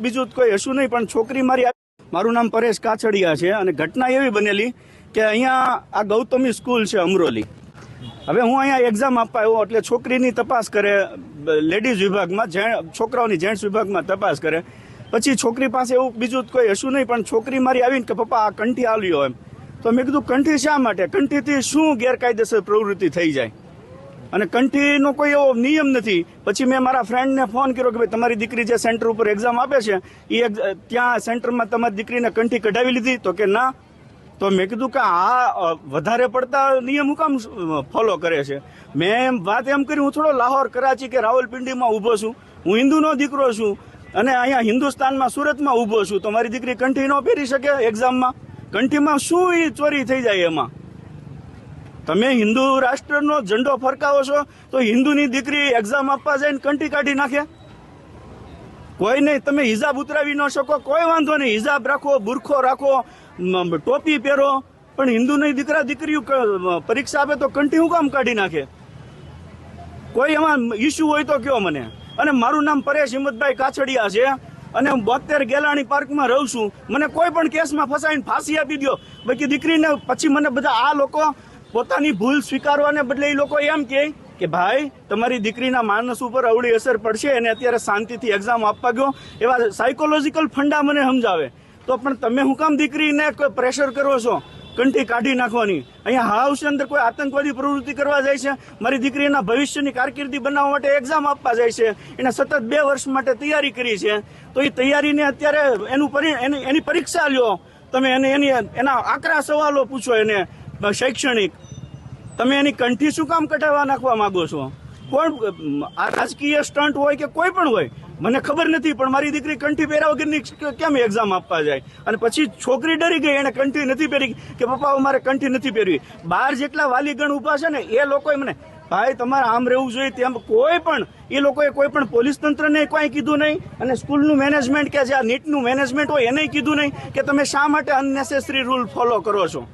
બીજું કોઈ હશું નહીં, પણ છોકરી મારું નામ પરેશ કાછડિયા છે અને ઘટના એવી બનેલી કે અહીંયા આ ગૌતમી સ્કૂલ છે અમરોલી. હવે હું અહીંયા એક્ઝામ આપવા આવ્યો એટલે છોકરીની તપાસ કરે લેડીઝ વિભાગમાં, છોકરાઓની જેન્ટ્સ વિભાગમાં તપાસ કરે. પછી છોકરી પાસે એવું બીજું કોઈ હશું નહીં, પણ છોકરી મારી આવીને કે પપ્પા આ કંઠી આવ્યો એમ. તો મેં કીધું કંઠી શા માટે, કંઠીથી શું ગેરકાયદેસર પ્રવૃત્તિ થઈ જાય અને કંઠીનો કોઈ એવો નિયમ નથી. પછી મેં મારા ફ્રેન્ડને ફોન કર્યો કે ભાઈ તમારી દીકરી જે સેન્ટર ઉપર એક્ઝામ આપે છે એ ત્યાં સેન્ટરમાં તમારી દીકરીને કંઠી કઢાવી લીધી? તો કે ના. તો મેં કીધું કે આ વધારે પડતા નિયમ હું કામ ફોલો કરે છે. મેં વાત એમ કરી, હું થોડો લાહોર, કરાચી કે રાવલપિંડીમાં ઊભો છું, હું હિન્દુનો દીકરો છું અને અહીંયા હિન્દુસ્તાનમાં સુરતમાં ઊભો છું. તો મારી દીકરી કંઠી ન પહેરી શકે એક્ઝામમાં? કંઠીમાં શું એ ચોરી થઈ જાય એમાં? તમે હિન્દુ રાષ્ટ્રનો ઝંડો ફરકાવો છો તો હિન્દુની દીકરી એક્ઝામ આપવા જાય ને કંઠી કાઢી નાખે? કોઈ નહીં, તમે હિજાબ ઉતરાવી ન શકો, કોઈ વાંધો નહીં, હિજાબ રાખો, બુરખો રાખો, ટોપી પહેરો, પણ હિન્દુની દીકરીઓ પરીક્ષા આપે તો કંઠી હું કામ કાઢી નાખે? કોઈ એમાં ઇસ્યુ હોય તો કયો મને. અને મારું નામ પરેશ હિંમતભાઈ કાછડિયા છે અને હું 72 ગેલાણી પાર્કમાં રહું છું. મને કોઈ પણ કેસમાં ફસાઈને ફાંસી આપી દો બાકી દીકરીને. પછી મને બધા આ લોકો પોતાની ભૂલ સ્વીકારવાને બદલે એ લોકો એમ કહે કે ભાઈ તમારી દીકરીના માનસ ઉપર અવળી અસર પડશે અને અત્યારે શાંતિથી એક્ઝામ આપવા ગયો, એવા સાયકોલોજીકલ ફંડા મને સમજાવે. તો પણ તમે હું કામ દીકરીને પ્રેશર કરો છો કંઠી કાઢી નાખવાની? અહીંયા હાઉસની અંદર કોઈ આતંકવાદી પ્રવૃત્તિ કરવા જાય છે? મારી દીકરીના ભવિષ્યની કારકિર્દી બનાવવા માટે એક્ઝામ આપવા જાય છે, એને સતત 2 વર્ષ માટે તૈયારી કરી છે. તો એ તૈયારીને અત્યારે એની પરીક્ષા લ્યો તમે, એના આકરા સવાલો પૂછો એને શૈક્ષણિક. તમે એની કંઠી શું કામ કઢાવવા નાખવા માંગો છો? કોણ આ રાજકીય સ્ટન્ટ હોય કે કોઈ પણ હોય મને ખબર નથી, પણ મારી દીકરી કંઠી પહેર્યા વગરની કેમ એક્ઝામ આપવા જાય? અને પછી છોકરી ડરી ગઈ, એને કંઠી નથી પહેરી કે પપ્પા મારે કંઠી નથી પહેરવી. 12 જેટલા વાલીગણ ઉભા છે ને એ લોકોએ મને ભાઈ તમારે આમ રહેવું જોઈએ તેમ, કોઈ પણ એ લોકોએ કોઈ પણ પોલીસ તંત્રને કોઈ કીધું નહીં અને સ્કૂલનું મેનેજમેન્ટ કે જે આ નીટનું મેનેજમેન્ટ હોય એને કીધું નહીં કે તમે શા માટે અનનેસેસરી રૂલ ફોલો કરો છો.